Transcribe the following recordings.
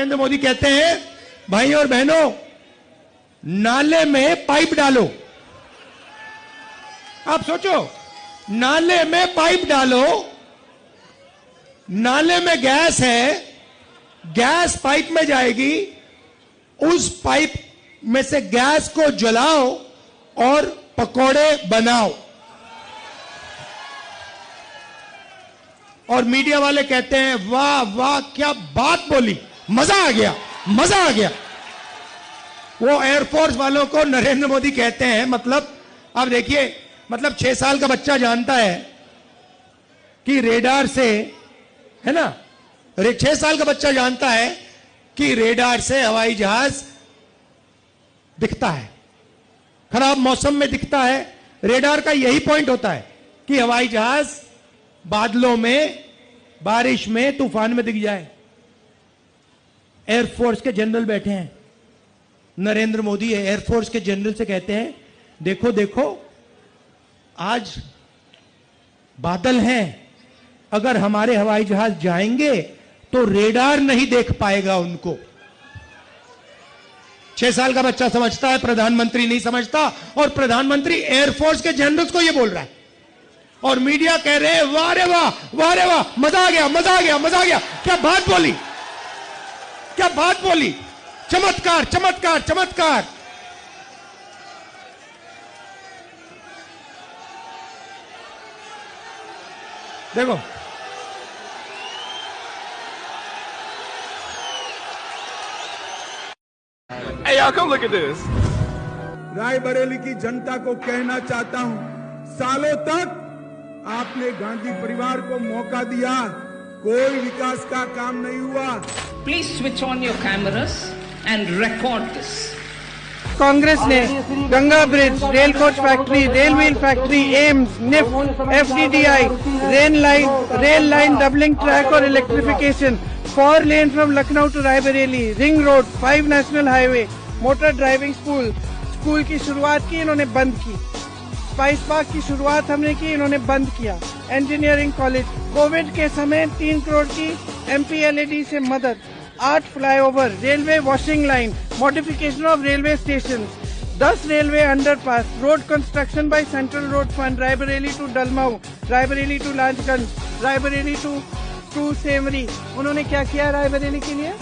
नरेंद्र मोदी कहते हैं, भाई और बहनों, नाले में पाइप डालो। आप सोचो, नाले में पाइप डालो, नाले में गैस है, गैस पाइप में जाएगी, उस पाइप में से गैस को जलाओ और पकोड़े बनाओ। और मीडिया वाले कहते हैं, वाह वाह क्या बात बोली, मजा आ गया, मजा आ गया। वो एयरफोर्स वालों को नरेंद्र मोदी कहते हैं, मतलब अब देखिए, मतलब 6 साल का बच्चा जानता है कि रेडार से, है ना, 6 साल का बच्चा जानता है कि रेडार से हवाई जहाज दिखता है, खराब मौसम में दिखता है। रेडार का यही पॉइंट होता है कि हवाई जहाज बादलों में, बारिश में, तूफान में दिख जाए। एयरफोर्स के जनरल बैठे हैं, नरेंद्र मोदी एयरफोर्स के जनरल से कहते हैं, देखो देखो आज बादल हैं, अगर हमारे हवाई जहाज जाएंगे तो रेडार नहीं देख पाएगा उनको। 6 साल का बच्चा समझता है, प्रधानमंत्री नहीं समझता, और प्रधानमंत्री एयरफोर्स के जनरल्स को यह बोल रहा है। और मीडिया कह रहे हैं, वाह रे वाह, वाह रे वाह, मजा आ गया, मजा आ गया, मजा आ गया। क्या बात बोली, क्या बात बोली, चमत्कार चमत्कार चमत्कार। देखो, Hey, y'all, come look at this. Raebareli की जनता को कहना चाहता हूं, सालों तक आपने गांधी परिवार को मौका दिया, कोई विकास का काम नहीं हुआ। Please switch on your cameras and record this. Congress ने Ganga bridge, rail coach factory, rail wheel factory, AIIMS, NIFT, FDDI, rail line doubling track और electrification, 4 lane from Lucknow to Raebareli, ring road, 5 national highway, motor driving school की शुरुआत की, इन्होंने बंद की। Spice park की शुरुआत हमने की, इन्होंने बंद किया। इंजीनियरिंग कॉलेज, कोविड के समय 3 करोड़ की MPLAD से मदद, 8 flyover, railway washing line, modification of railway station, 10 railway underpass, road construction by central road fund, Raebareli to Dalmau, Raebareli to Lalganj, Raebareli to Semari. उन्होंने क्या किया रायबरेली के लिए?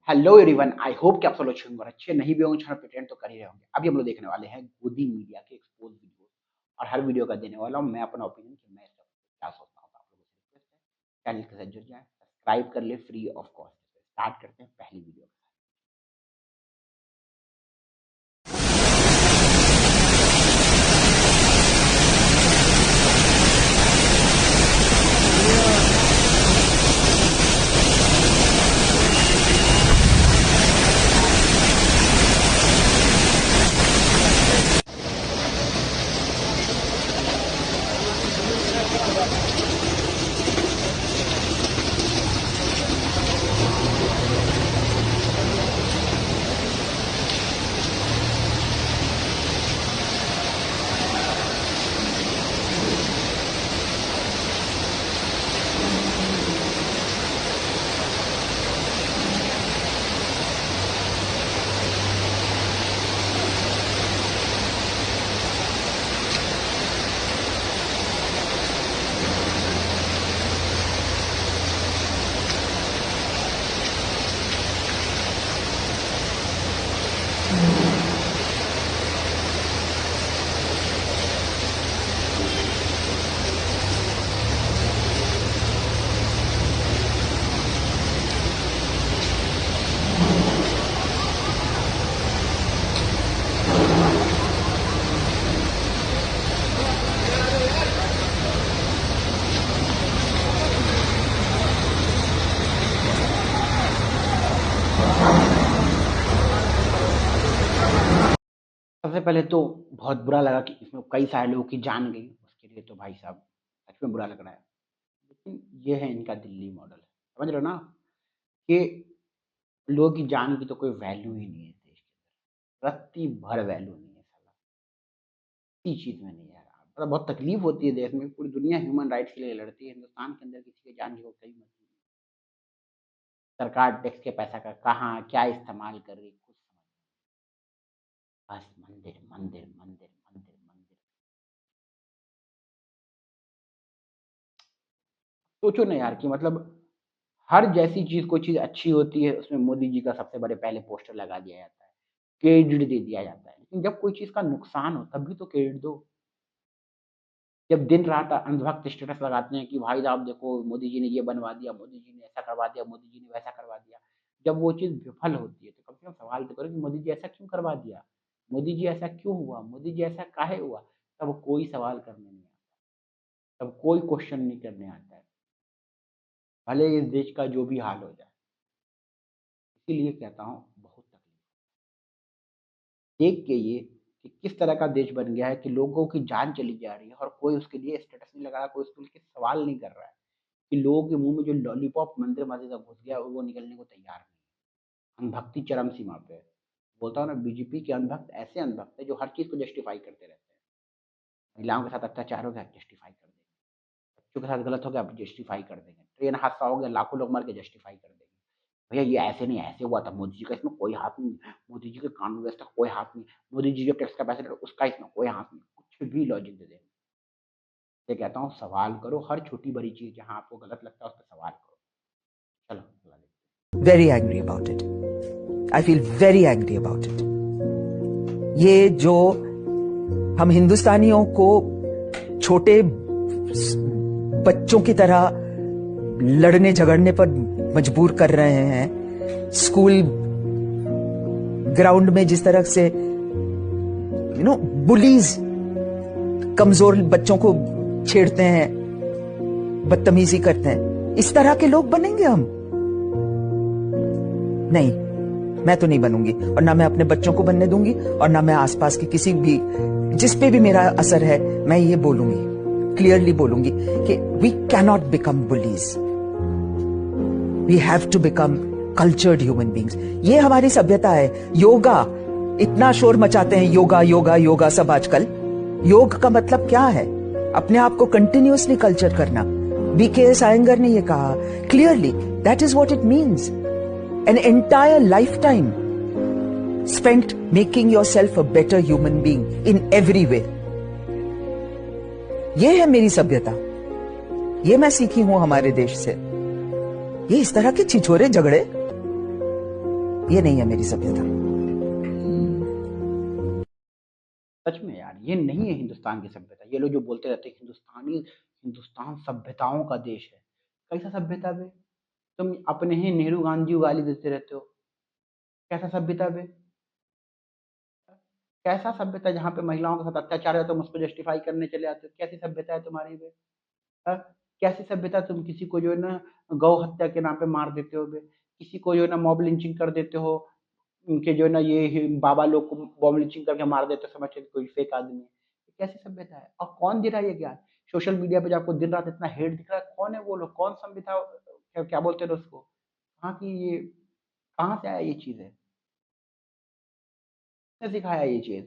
हेलो एवरीवन, आई होप कि आप सब लोग अच्छे होंगे, अच्छे नहीं भी होंगे, प्रिटेंड तो कर ही रहे होंगे। अभी हम लोग देखने वाले हैं गोदी मीडिया के एक्सपोज वीडियो, और हर वीडियो का देने वाला हूं मैं अपना ओपिनियन कि मैं क्या सोचता हूं। आप लोगों से रिक्वेस्ट है, चैनल के साथ जुड़ जाएं, सब्सक्राइब कर ले फ्री ऑफ कॉस्ट। स्टार्ट करते हैं पहली वीडियो। सबसे पहले तो बहुत बुरा लगा कि इसमें कई सारे लोगों की जान गई, उसके लिए तो भाई साहब सच में बुरा लग रहा है। लेकिन ये है इनका दिल्ली मॉडल, समझ रहे हो ना, कि लोगों की जान की तो कोई वैल्यू ही नहीं है देश के अंदर, रत्ती भर वैल्यू नहीं है साला। किसी चीज में नहीं है। मतलब बहुत तकलीफ होती है देश में, पूरी दुनिया ह्यूमन राइट्स के लिए लड़ती है, हिंदुस्तान के अंदर किसी के जान की कोई मतलब नहीं। सरकार टैक्स के पैसा का कहाँ क्या इस्तेमाल कर रही कुछ समझ नहीं। बस मंदिर मंदिर मंदिर मंदिर मंदिर। सोचो ना यार कि मतलब हर जैसी चीज कोई चीज अच्छी होती है उसमें मोदी जी का सबसे बड़े पहले पोस्टर लगा दिया जाता है, क्रेडिट दे दिया जाता है। लेकिन जब कोई चीज का नुकसान हो तब भी तो क्रेडिट दो। जब दिन रात अंधभक्त स्टेटस लगाते हैं कि भाई साहब देखो मोदी जी ने ये बनवा दिया, मोदी जी ने ऐसा करवा दिया, मोदी जी ने वैसा करवा दिया, जब वो चीज विफल होती है तो कम से कम सवाल तो करो कि मोदी जी ऐसा क्यों करवा दिया, मोदी जी ऐसा क्यों हुआ, मोदी जी ऐसा काहे हुआ। तब कोई सवाल करने नहीं आता, तब कोई क्वेश्चन नहीं करने आता है, भले इस देश का जो भी हाल हो जाए। इसीलिए कहता हूँ बहुत तकलीफ देख के ये कि किस तरह का देश बन गया है कि लोगों की जान चली जा रही है और कोई उसके लिए स्टेटस नहीं लगा रहा, कोई उसके लिए सवाल नहीं कर रहा है कि लोगों के मुंह में जो लॉलीपॉप मंदिर मस्जिद घुस गया वो निकलने को तैयार नहीं। अनभक्ति चरम सीमा पे है। बोलता हूँ ना बीजेपी के अनभक्त ऐसे अनभक्त है जो हर चीज को जस्टिफाई करते रहते हैं। महिलाओं के साथ अत्याचार हो गया जस्टिफाई कर देंगे, बच्चों के साथ गलत हो गया जस्टिफाई कर देंगे, ट्रेन हादसा हो गया लाखों लोग मर के जस्टिफाई कर देंगे। भैया ये ऐसे नहीं ऐसे हुआ था, मोदी जी का इसमें कोई हाथ नहीं, मोदी जी के कानून व्यवस्था का कोई हाथ नहीं, मोदी जी जो टैक्स का पैसा उसका इसमें कोई हाथ नहीं, कुछ भी लॉजिक दे देंगे। ये कहता हूँ सवाल करो, हर छोटी बड़ी चीज जहाँ आपको गलत लगता है उस पर सवाल करो। चलो अगला देखते हैं। Very angry about it. I feel very angry about it. ये जो हम हिंदुस्तानियों को छोटे बच्चों की तरह लड़ने झगड़ने पर मजबूर कर रहे हैं, स्कूल ग्राउंड में जिस तरह से बुलीज कमजोर बच्चों को छेड़ते हैं, बदतमीजी करते हैं, इस तरह के लोग बनेंगे हम? नहीं, मैं तो नहीं बनूंगी और ना मैं अपने बच्चों को बनने दूंगी और ना मैं आसपास की किसी भी जिस पे भी मेरा असर है मैं ये बोलूंगी, क्लियरली बोलूंगी कि we cannot become bullies, we have to become cultured human beings. ये हमारी सभ्यता है। योगा, इतना शोर मचाते हैं योगा योगा योगा सब आजकल। योग का मतलब क्या है? अपने आप को कंटिन्यूअसली कल्चर करना। BKS आयंगर ने ये कहा clearly, that is what it means, an entire life time spent making yourself a better human being in every way. ये है मेरी सभ्यता, ये मैं सीखी हूं हमारे देश से। ये इस तरह के छिछोरे झगड़े, ये नहीं है मेरी सभ्यता। सच में यार ये नहीं है हिंदुस्तान की सभ्यता। ये लोग जो बोलते रहते हैं हिंदुस्तान सभ्यताओं का देश है, कैसा सभ्यता बे? तुम अपने ही नेहरू गांधी गाली देते रहते हो, कैसा सभ्यता बे? कैसा सभ्यता जहाँ पे महिलाओं के साथ अत्याचार है तुम उसको जस्टिफाई करने चले आते हो? कैसी सभ्यता है तुम्हारी बे? कैसी सभ्यता? तुम किसी को जो है ना गौ हत्या के नाम पे मार देते हो बे, किसी को जो है ना मॉब लिंचिंग कर देते हो, उनके जो है ना ये बाबा लोग को मॉब लिंचिंग करके मार देते हो, समझते कोई फेक आदमी है। कैसी सभ्यता है? और कौन दे रहा है ये ज्ञान? सोशल मीडिया पे जो आपको दिन रात इतना हेट दिख रहा है, कौन है वो लोग? कौन सभ्यता, क्या बोलते हैं उसको, कहाँ की ये, कहाँ से आया ये चीज है? सिखाया ये चीज?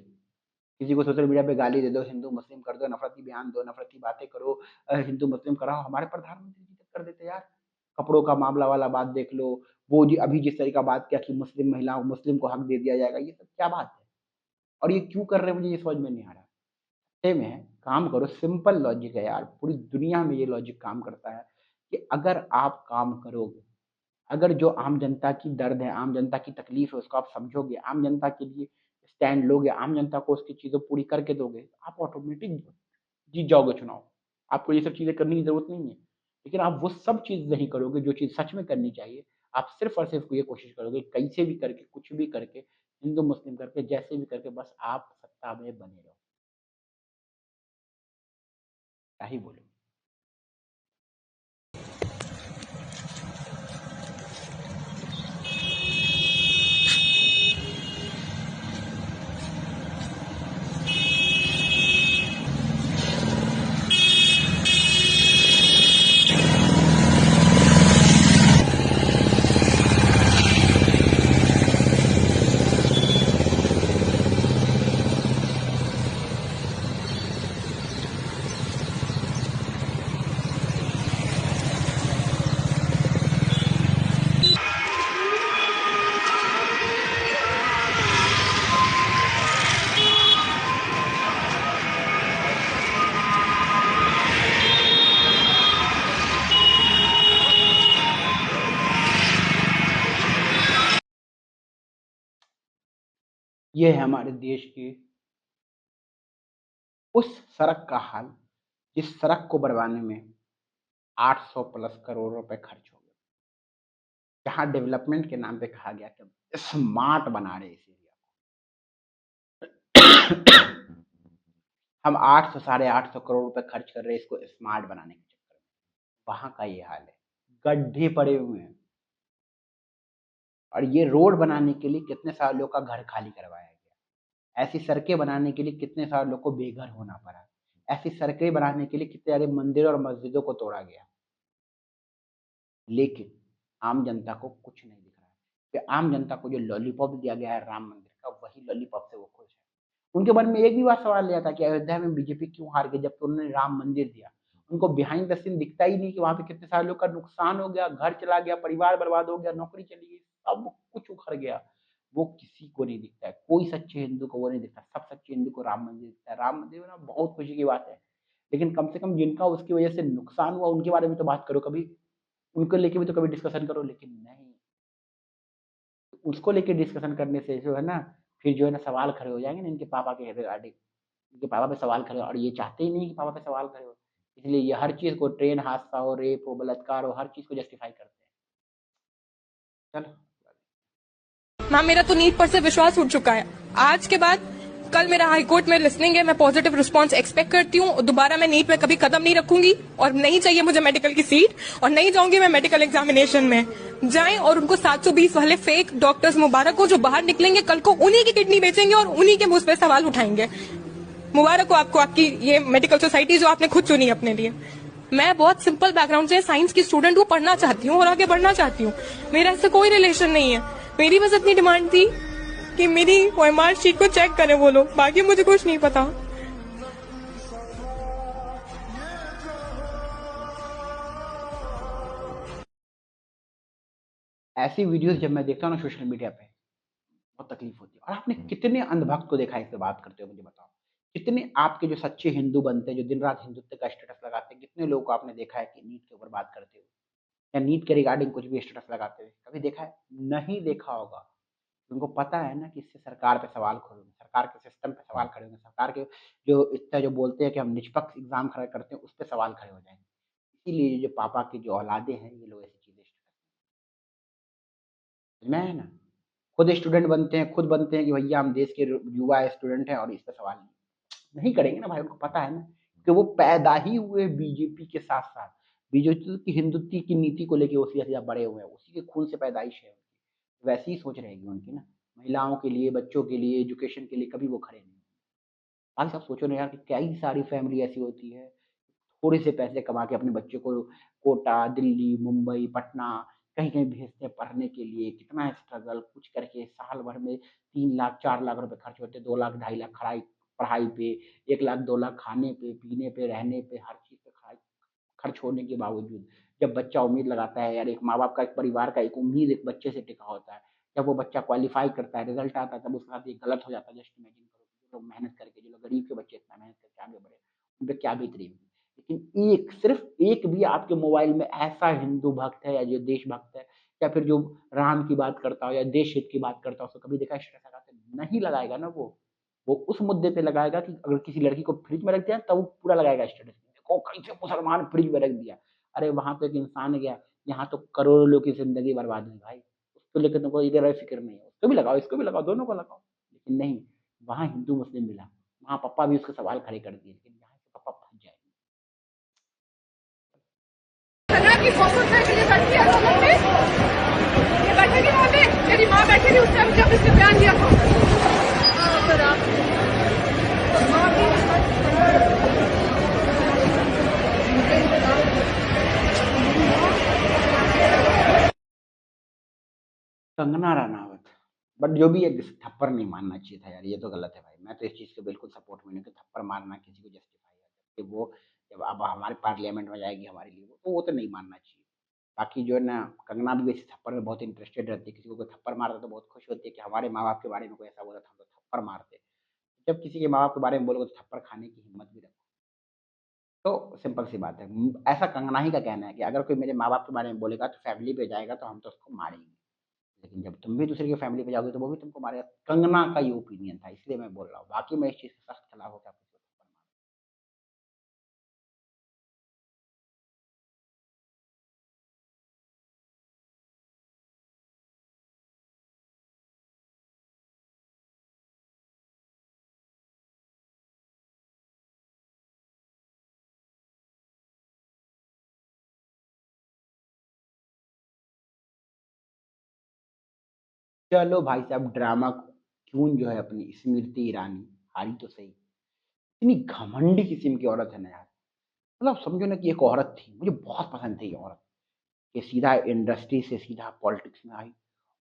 किसी को सोशल मीडिया पे गाली दे दो, हिंदू मुस्लिम कर दो, नफरती बयान दो, नफरती बातें करो, हिंदू मुस्लिम कराओ। हमारे प्रधानमंत्री जी तक कर देते यार। कपड़ों का मामला वाला बात देख लो, वो जी अभी जिस तरीका बात किया कि मुस्लिम महिलाओं मुस्लिम को हक दे दिया जाएगा, ये सब क्या बात है? और ये क्यों कर रहे हैं मुझे ये समझ में नहीं आ रहा। सही में काम करो, सिंपल लॉजिक है यार, पूरी दुनिया में ये लॉजिक काम करता है कि अगर आप काम करोगे, अगर जो आम जनता की दर्द है, आम जनता की तकलीफ है उसको आप समझोगे, आम जनता के लिए स्टैंड लोगे, आम जनता को उसकी चीज़ें पूरी करके दोगे, आप ऑटोमेटिक जीत जाओगे चुनाव। आपको ये सब चीज़ें करने की ज़रूरत नहीं है। लेकिन आप वो सब चीज़ नहीं करोगे जो चीज़ सच में करनी चाहिए। आप सिर्फ और सिर्फ ये कोशिश करोगे कैसे भी करके, कुछ भी करके, हिंदू मुस्लिम करके, जैसे भी करके बस आप सत्ता में बने रहो। क्या ही बोलो। ये है हमारे देश की उस सड़क का हाल जिस सड़क को बनवाने में 800 प्लस करोड़ रुपए खर्च हो गए, जहां डेवलपमेंट के नाम पे कहा गया कि स्मार्ट बना रहे इस एरिया को। हम 800 साढ़े 800 करोड़ रुपए खर्च कर रहे हैं इसको स्मार्ट बनाने के चक्कर में। वहां का ये हाल है, गड्ढे पड़े हुए हैं। और ये रोड बनाने के लिए कितने सारे लोग का घर खाली करवाया गया, ऐसी सड़कें बनाने के लिए कितने सारे लोग को बेघर होना पड़ा, ऐसी सड़कें बनाने के लिए कितने सारे मंदिरों और मस्जिदों को तोड़ा गया, लेकिन आम जनता को कुछ नहीं दिख रहा है कि आम जनता को जो लॉलीपॉप दिया गया है राम मंदिर का, वही लॉलीपॉप से वो खुश है। उनके मन में एक भी बार सवाल लिया था कि अयोध्या में बीजेपी क्यों हार गई जबकि उन्होंने राम मंदिर दिया। उनको बिहाइंड द सीन दिखता ही नहीं कि वहां पे कितने सारे लोग का नुकसान हो गया, घर चला गया, परिवार बर्बाद हो गया, नौकरी चली गई, सब कुछ उखड़ गया। वो किसी को नहीं दिखता है, कोई सच्चे हिंदू को वो नहीं दिखता। सब सच्चे हिंदू को राम मंदिर दिखता है। राम मंदिर ना बहुत खुशी की बात है, लेकिन कम से कम जिनका उसकी वजह से नुकसान हुआ उनके बारे में तो बात करो, कभी उनको लेके भी तो कभी डिस्कशन करो। लेकिन नहीं, उसको लेके डिस्कशन करने से जो है ना, फिर जो है ना सवाल खड़े हो जाएंगे ना इनके पापा के रिगार्डिंग। इनके पापा पे सवाल खड़े हो, और ये चाहते ही नहीं कि पापा पे सवाल खड़े हो, इसलिए ये हर चीज को, ट्रेन हादसा हो, रेप हो, बलात्कार हो, हर चीज को जस्टिफाई करते हैं। चलो, मैम मेरा तो नीट पर से विश्वास उठ चुका है। आज के बाद कल मेरा हाईकोर्ट में लिसनिंग है, मैं पॉजिटिव रिस्पांस एक्सपेक्ट करती हूँ। दोबारा मैं नीट में कभी कदम नहीं रखूंगी और नहीं चाहिए मुझे मेडिकल की सीट, और नहीं जाऊंगी मैं मेडिकल एग्जामिनेशन में। जाएं और उनको 720 वाले फेक डॉक्टर्स मुबारक को जो बाहर निकलेंगे कल को उन्हीं की किडनी बेचेंगे और उन्हीं के मुझ पे सवाल उठाएंगे। मुबारक हो आपको, आपकी ये मेडिकल सोसाइटी जो आपने खुद चुनी अपने लिए। मैं बहुत सिंपल बैकग्राउंड से साइंस की स्टूडेंट हूँ, पढ़ना चाहती हूँ और आगे बढ़ना चाहती हूँ। मेरा इससे कोई रिलेशन नहीं है। मेरी बस इतनी डिमांड थी कि मेरी OMR शीट को चेक करें वो लोग, बाकी मुझे कुछ नहीं पता। ऐसी वीडियोस जब मैं देखता हूँ ना सोशल मीडिया पे, बहुत तकलीफ होती है। और आपने कितने अंधभक्त को देखा है इस पे बात करते हो, मुझे बताओ। कितने आपके जो सच्चे हिंदू बनते हैं, जो दिन रात हिंदुत्व का स्टेटस लगाते हैं, कितने लोगों को आपने देखा है कि नीट के ऊपर बात करते हुए या नीट के रिगार्डिंग कुछ भी स्टेटस लगाते हुए कभी देखा है? नहीं देखा होगा। उनको पता है ना कि इससे सरकार पे सवाल खड़े होंगे, सरकार के सिस्टम पे सवाल खड़े होंगे, सरकार के जो इतना जो बोलते हैं कि हम निष्पक्ष एग्जाम खड़ा करते हैं, उस पे सवाल खड़े हो जाएंगे। इसीलिए जो पापा की जो औलादे हैं, ये लोग ऐसी चीजें मैं है ना, खुद स्टूडेंट बनते हैं, खुद बनते हैं कि भैया हम देश के युवा स्टूडेंट हैं और इस पे सवाल नहीं करेंगे ना भाई। उनको पता है ना कि वो पैदा ही हुए बीजेपी के साथ साथ, बीजेपी की हिंदुत्व की नीति को लेके वो सीधा सीधा बड़े हुए हैं, उसी के खून से पैदाइश है उनकी। वैसी ही सोच रहेगी उनकी ना, महिलाओं के लिए, बच्चों के लिए, एजुकेशन के लिए कभी वो खड़े नहीं। आज आप सोचो ना यार कि कई सारी फैमिली ऐसी होती है, थोड़े से पैसे कमा के अपने बच्चे को कोटा, दिल्ली, मुंबई, पटना कहीं-कहीं भेजते हैं पढ़ने के लिए। कितना स्ट्रगल कुछ करके साल भर में 3 लाख 4 लाख रुपए खर्च होते हैं, 2 लाख 2.5 लाख पढ़ाई पे, 1 लाख 2 लाख खाने पे, पीने पे, रहने पे, हर चीज़ पे खर्च होने के बावजूद जब बच्चा उम्मीद लगाता है यार, एक माँ-बाप का, एक परिवार का एक उम्मीद एक बच्चे से टिका होता है। जब वो बच्चा क्वालीफाई करता है, रिजल्ट आता है, तब उसके साथ ये गलत हो जाता है। जस्ट इमेजिन करो, जो लोग मेहनत करके, जो लोग गरीब के बच्चे इतना मेहनत करके आगे बढ़े, उन पे क्या बीत रही होगी। लेकिन एक, सिर्फ एक भी आपके मोबाइल में ऐसा हिंदू भक्त है या जो देशभक्त है या फिर जो राम की बात करता हो या देश हित की बात करता हो, उसको कभी देखा स्टेटस लगाते? नहीं लगाएगा ना वो उस मुद्दे पे लगाएगा कि अगर किसी लड़की को फ्रिज में रख दिया तब वो पूरा लगाएगा स्टेटस, देखो कैसे मुसलमान फ्रिज में रख दिया। अरे वहां तो एक इंसान गया, यहाँ तो करोड़ों लोग की जिंदगी बर्बाद हुई भाई। उसको लेकर तुमको इधर फिक्र नहीं है, उसको भी लगाओ, इसको भी लगाओ, दोनों को लगाओ। लेकिन नहीं, वहां हिंदू मुस्लिम मिला, वहां पापा भी उसके सवाल खड़े कर दिए, लेकिन यहाँ से पापा फंस जाएंगे। की मोटरसाइकिल ये बैठी है रोड पे, ये बैठेगी वहाँ पे, मेरी माँ बैठेगी उस टाइम जब इसने बयान दिया था। कंगना रनावत, बट जो भी है, थप्पड़ नहीं मारना चाहिए था यार, ये तो गलत है भाई। मैं तो इस चीज़ के बिल्कुल सपोर्ट में नहीं कि थप्पड़ मारना किसी को जस्टिफाई है, जबकि वो जब अब हमारे पार्लियामेंट में जाएगी हमारे लिए वो तो नहीं मानना चाहिए। बाकी जो है ना, कंगना भी वैसे थप्पड़ में बहुत इंटरेस्टेड रहती है, किसी को कोई थप्पड़ मारता है तो बहुत खुश होती है कि हमारे माँ बाप के बारे में कोई ऐसा बोला था, हम तो थप्पड़ मारते। जब किसी के माँ बाप के बारे में बोलोगे तो थप्पड़ खाने की हिम्मत भी रखो। तो सिंपल सी बात है, ऐसा कंगना ही का कहना है कि अगर कोई मेरे माँ बाप के बारे में बोलेगा तो फैमिली पे जाएगा तो हम तो उसको मारेंगे। लेकिन जब तुम भी दूसरे की फैमिली पे जाओगे तो वो भी तुमको मारेगा। कंगना का ये ओपिनियन था, इसलिए मैं बोल रहा हूँ। बाकी मैं इस चीज़ के सख्त खिलाफ हूँ कि आप किसी को थप्पड़ मारो। चलो भाई साहब, ड्रामा क्वीन जो है अपनी स्मृति ईरानी हारी तो सही। इतनी घमंडी किस्म की औरत है ना यार। मतलब समझो ना कि एक औरत थी, मुझे बहुत पसंद थी ये औरत, कि सीधा इंडस्ट्री से सीधा पॉलिटिक्स में आई।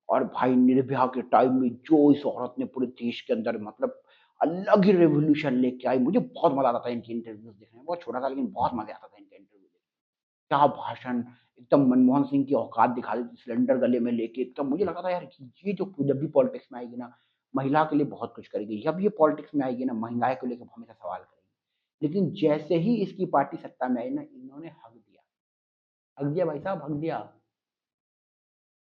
और भाई निर्भया के टाइम में जो इस औरत ने पूरे देश के अंदर मतलब अलग ही रेवोल्यूशन लेके आई। मुझे बहुत मजा आता था इनकी इंटरव्यूज देखने में। बहुत छोटा था लेकिन बहुत मजा आता था इनके इंटरव्यू देखने में। क्या भाषण, एकदम मनमोहन सिंह की औकात दिखा दी थी, सिलेंडर गले में लेके एकदम। मुझे लगा था यार कि ये जो जब भी पॉलिटिक्स में आएगी ना, महिला के लिए बहुत कुछ करेगी। जब ये पॉलिटिक्स में आएगी ना, महंगाई को लेकर हमेशा सवाल करेगी। लेकिन जैसे ही इसकी पार्टी सत्ता में आई ना, इन्होंने हक दिया भाई साहब, हक दिया।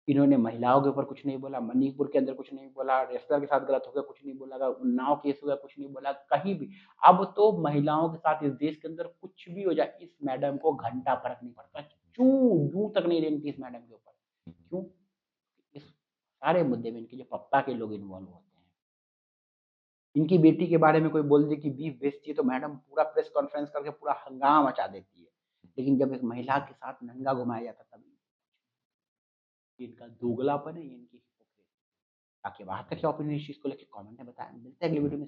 इन्होंने महिलाओं के ऊपर कुछ नहीं बोला, मणिपुर के अंदर कुछ नहीं बोला, रेसलर के साथ गलत हो गया कुछ नहीं बोला, उन्नाव केस हो गया कुछ नहीं बोला, कहीं भी। अब तो महिलाओं के साथ इस देश के अंदर कुछ भी हो जाए, इस मैडम को घंटा फर्क नहीं पड़ता। चू जू तक नहीं रेंगती इस मैडम के ऊपर। क्यों? इस सारे मुद्दे में इनके जो पप्पा के लोग इन्वॉल्व होते हैं। इनकी बेटी के बारे में कोई बोल दे कि बीफ बेचती है तो मैडम पूरा प्रेस कॉन्फ्रेंस करके पूरा हंगामा मचा देती है। लेकिन जब एक महिला के साथ नंगा घुमाया जाता तब ये इनका दोगलापन है, ये इनकी हिपोक्रेसी। बाकी बात का क्या ओपिनियन इस चीज को लेकर कमेंट में बताएं। मिलते हैं अगले वीडियो में।